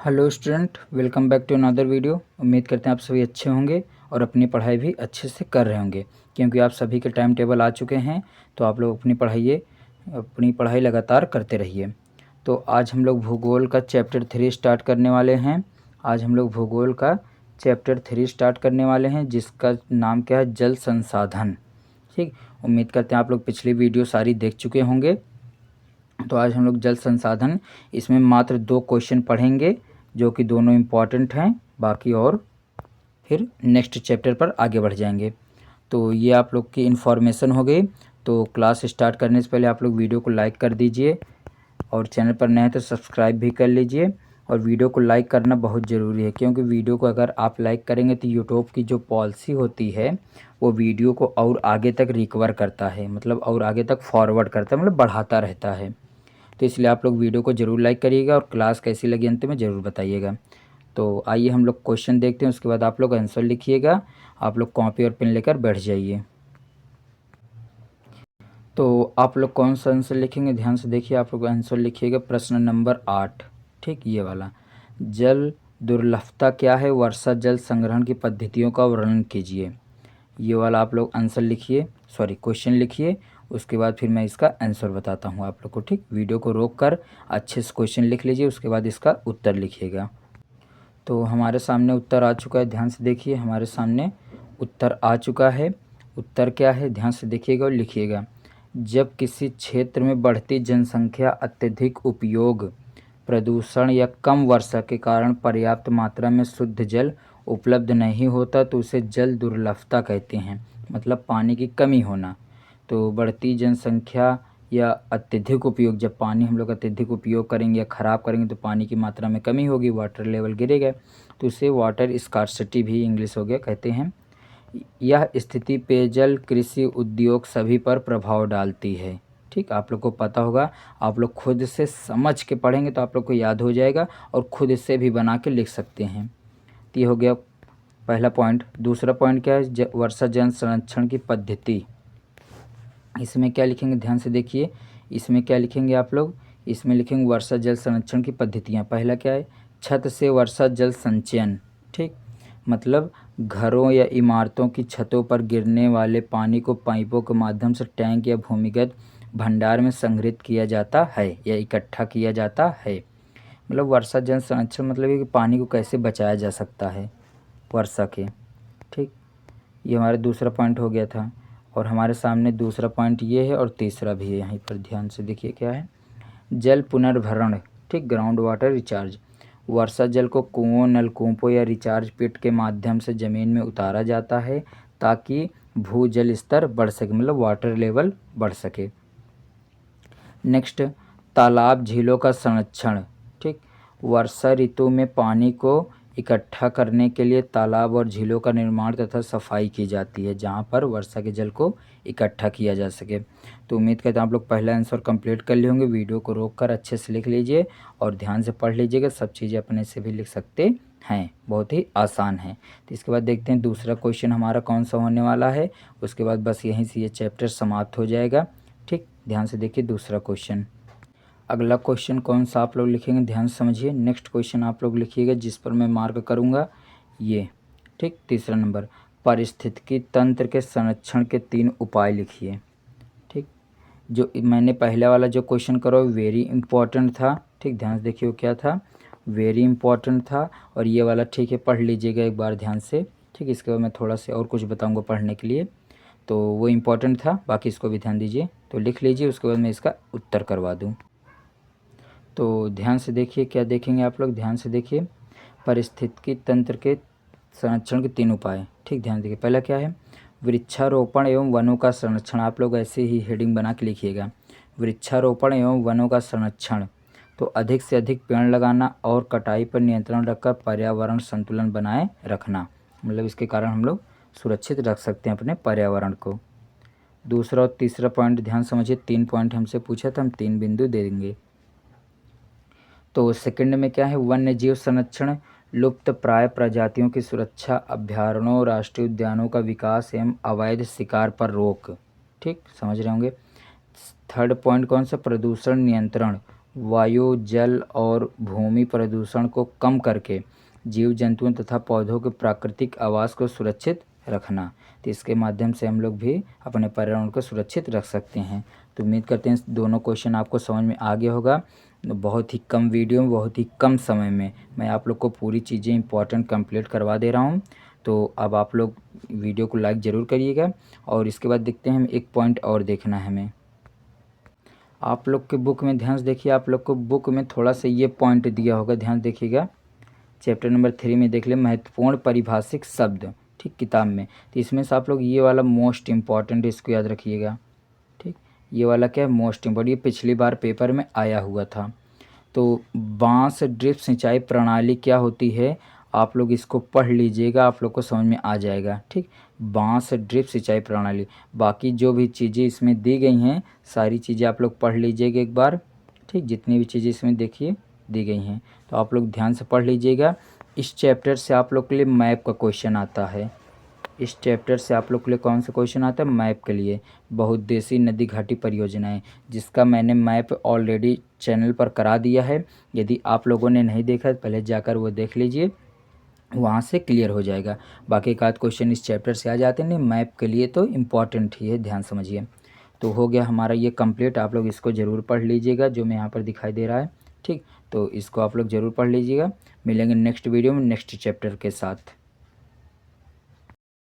Hello student, welcome back to another video. उम्मीद करते हैं आप सभी अच्छे होंगे और अपनी पढ़ाई भी अच्छे से कर रहे होंगे, क्योंकि आप सभी के टाइम टेबल आ चुके हैं। तो आप लोग अपनी पढ़ाई लगातार करते रहिए। तो आज हम लोग भूगोल का चैप्टर 3 स्टार्ट करने वाले हैं। जिसका नाम क्या है, जल संसाधन। ठीक, उम्मीद करते हैं आप लोग पिछली वीडियो सारी देख चुके होंगे। तो आज हम लोग जल संसाधन, इसमें मात्र 2 क्वेश्चन पढ़ेंगे जो कि दोनों इम्पॉर्टेंट हैं। बाकी और फिर नेक्स्ट चैप्टर पर आगे बढ़ जाएंगे। तो ये आप लोग की इन्फॉर्मेशन हो गई। तो क्लास स्टार्ट करने से पहले आप लोग वीडियो को लाइक कर दीजिए और चैनल पर नए हैं तो सब्सक्राइब भी कर लीजिए। और वीडियो को लाइक करना बहुत ज़रूरी है, क्योंकि वीडियो को अगर आप लाइक करेंगे तो यूट्यूब की जो पॉलिसी होती है वो वीडियो को और आगे तक रिकवर करता है, मतलब और आगे तक फॉरवर्ड करता है, मतलब बढ़ाता रहता है। तो इसलिए आप लोग वीडियो को ज़रूर लाइक करिएगा और क्लास कैसी लगी अंत में ज़रूर बताइएगा। तो आइए हम लोग क्वेश्चन देखते हैं, उसके बाद आप लोग आंसर लिखिएगा। आप लोग कॉपी और पेन लेकर बैठ जाइए। तो आप लोग कौन सा आंसर लिखेंगे, ध्यान से देखिए। आप लोग आंसर लिखिएगा प्रश्न नंबर 8। ठीक, ये वाला। जल दुर्लभता क्या है, वर्षा जल संग्रहण की पद्धतियों का वर्णन कीजिए। ये वाला आप लोग आंसर लिखिए, सॉरी क्वेश्चन लिखिए। उसके बाद फिर मैं इसका आंसर बताता हूँ आप लोग को। ठीक, वीडियो को रोक कर अच्छे से क्वेश्चन लिख लीजिए, उसके बाद इसका उत्तर लिखिएगा। तो हमारे सामने उत्तर आ चुका है, ध्यान से देखिए। हमारे सामने उत्तर आ चुका है। उत्तर क्या है, ध्यान से देखिएगा और लिखिएगा। जब किसी क्षेत्र में बढ़ती जनसंख्या, अत्यधिक उपयोग, प्रदूषण या कम वर्षा के कारण पर्याप्त मात्रा में शुद्ध जल उपलब्ध नहीं होता तो उसे जल दुर्लभता कहते हैं, मतलब पानी की कमी होना। तो बढ़ती जनसंख्या या अत्यधिक उपयोग, जब पानी हम लोग अत्यधिक उपयोग करेंगे या ख़राब करेंगे तो पानी की मात्रा में कमी होगी, वाटर लेवल गिरेगा, तो उसे वाटर स्कार्सिटी भी इंग्लिश हो गया कहते हैं। यह स्थिति पेयजल, कृषि, उद्योग सभी पर प्रभाव डालती है। ठीक, आप लोग को पता होगा। आप लोग खुद से समझ के पढ़ेंगे तो आप लोग को याद हो जाएगा और खुद से भी बना के लिख सकते हैं। तो ये हो गया पहला पॉइंट। दूसरा पॉइंट क्या है, वर्षा जल संरक्षण की पद्धति। इसमें क्या लिखेंगे, ध्यान से देखिए। इसमें क्या लिखेंगे आप लोग, इसमें लिखेंगे वर्षा जल संरक्षण की पद्धतियाँ। पहला क्या है, छत से वर्षा जल संचयन। ठीक, मतलब घरों या इमारतों की छतों पर गिरने वाले पानी को पाइपों के माध्यम से टैंक या भूमिगत भंडार में संग्रहित किया जाता है या इकट्ठा किया जाता है। मतलब वर्षा जल संरक्षण मतलब ये कि पानी को कैसे बचाया जा सकता है वर्षा के। ठीक, ये हमारा दूसरा पॉइंट हो गया था। और हमारे सामने दूसरा पॉइंट ये है और तीसरा भी है, यहीं पर ध्यान से देखिए क्या है। जल पुनर्भरण। ठीक, ग्राउंड वाटर रिचार्ज। वर्षा जल को कुओं, नलकूपों या रिचार्ज पिट के माध्यम से ज़मीन में उतारा जाता है ताकि भूजल स्तर बढ़ सके, मतलब वाटर लेवल बढ़ सके। नेक्स्ट, तालाब झीलों का संरक्षण। ठीक, वर्षा ऋतु में पानी को इकट्ठा करने के लिए तालाब और झीलों का निर्माण तथा सफाई की जाती है, जहाँ पर वर्षा के जल को इकट्ठा किया जा सके। तो उम्मीद करता हूँ आप लोग पहला आंसर कंप्लीट कर लिए होंगे। वीडियो को रोककर अच्छे से लिख लीजिए और ध्यान से पढ़ लीजिएगा, सब चीज़ें अपने से भी लिख सकते हैं, बहुत ही आसान है। तो इसके बाद देखते हैं दूसरा क्वेश्चन हमारा कौन सा होने वाला है। उसके बाद बस यहीं से ये चैप्टर समाप्त हो जाएगा। ठीक, ध्यान से देखिए दूसरा क्वेश्चन। अगला क्वेश्चन कौन सा आप लोग लिखेंगे, ध्यान से समझिए। नेक्स्ट क्वेश्चन आप लोग लिखिएगा जिस पर मैं मार्क करूँगा ये। ठीक, तीसरा नंबर, पारिस्थितिकी तंत्र के संरक्षण के 3 उपाय लिखिए। ठीक, जो मैंने पहले वाला जो क्वेश्चन करा वेरी इंपॉर्टेंट था। ठीक, ध्यान से देखिए वो क्या था, वेरी इंपॉर्टेंट था। और ये वाला ठीक है, पढ़ लीजिएगा एक बार ध्यान से। ठीक, इसके बाद मैं थोड़ा सा और कुछ बताऊँगा पढ़ने के लिए, तो वो इम्पॉर्टेंट था, बाकी इसको भी ध्यान दीजिए। तो लिख लीजिए, उसके बाद मैं इसका उत्तर करवा दूँ। तो ध्यान से देखिए क्या देखेंगे आप लोग, ध्यान से देखिए। पारिस्थितिकी तंत्र के संरक्षण के 3 उपाय। ठीक, ध्यान देखिए। पहला क्या है, वृक्षारोपण एवं वनों का संरक्षण। आप लोग ऐसे ही हेडिंग बना के लिखिएगा, वृक्षारोपण एवं वनों का संरक्षण। तो अधिक से अधिक पेड़ लगाना और कटाई पर नियंत्रण रखकर पर्यावरण संतुलन बनाए रखना, मतलब इसके कारण हम लोग सुरक्षित रख सकते हैं अपने पर्यावरण को। दूसरा और तीसरा पॉइंट ध्यान समझिए, 3 पॉइंट हमसे पूछा था, हम 3 बिंदु दे देंगे। तो सेकंड में क्या है, वन्य जीव संरक्षण, लुप्त प्राय प्रजातियों की सुरक्षा, अभ्यारण्यों, राष्ट्रीय उद्यानों का विकास एवं अवैध शिकार पर रोक। ठीक, समझ रहे होंगे। थर्ड पॉइंट कौन सा, प्रदूषण नियंत्रण, वायु, जल और भूमि प्रदूषण को कम करके जीव जंतुओं तथा पौधों के प्राकृतिक आवास को सुरक्षित रखना। तो इसके माध्यम से हम लोग भी अपने पर्यावरण को सुरक्षित रख सकते हैं। तो उम्मीद करते हैं दोनों क्वेश्चन आपको समझ में आ गया होगा। तो बहुत ही कम वीडियो में, बहुत ही कम समय में मैं आप लोग को पूरी चीज़ें इंपॉर्टेंट कंप्लीट करवा दे रहा हूँ। तो अब आप लोग वीडियो को लाइक ज़रूर करिएगा। और इसके बाद देखते हैं, हम एक पॉइंट और देखना है हमें। आप लोग के बुक में ध्यान से देखिए, आप लोग को बुक में थोड़ा सा ये पॉइंट दिया होगा, ध्यान देखिएगा। चैप्टर नंबर 3 में देख ले, महत्वपूर्ण परिभाषिक शब्द, ठीक, किताब में। तो इसमें से आप लोग ये वाला मोस्ट इम्पॉर्टेंट, इसको याद रखिएगा, ठीक। ये वाला क्या है, मोस्ट इम्पॉर्टेंट, ये पिछली बार पेपर में आया हुआ था। तो बांस ड्रिप सिंचाई प्रणाली क्या होती है, आप लोग इसको पढ़ लीजिएगा, आप लोग को समझ में आ जाएगा, ठीक। बांस ड्रिप सिंचाई प्रणाली, बाकी जो भी चीज़ें इसमें दी गई हैं सारी चीज़ें आप लोग पढ़ लीजिएगा एक बार, ठीक। जितनी भी चीज़ें इसमें देखिए दी गई हैं तो आप लोग ध्यान से पढ़ लीजिएगा। इस चैप्टर से आप लोग के लिए मैप का क्वेश्चन आता है। इस चैप्टर से आप लोग के लिए कौन सा क्वेश्चन आता है, मैप के लिए। बहुउद्देशीय नदी घाटी परियोजनाएं, जिसका मैंने मैप ऑलरेडी चैनल पर करा दिया है। यदि आप लोगों ने नहीं देखा तो पहले जाकर वो देख लीजिए, वहाँ से क्लियर हो जाएगा। बाकी एक आध क्वेश्चन इस चैप्टर से आ जाते हैं, मैप के लिए तो इम्पॉर्टेंट ही है, ध्यान समझिए। तो हो गया हमारा ये कंप्लीट, आप लोग इसको ज़रूर पढ़ लीजिएगा जो मैं यहाँ पर दिखाई दे रहा है, ठीक। तो इसको आप लोग ज़रूर पढ़ लीजिएगा। मिलेंगे नेक्स्ट वीडियो में नेक्स्ट चैप्टर के साथ।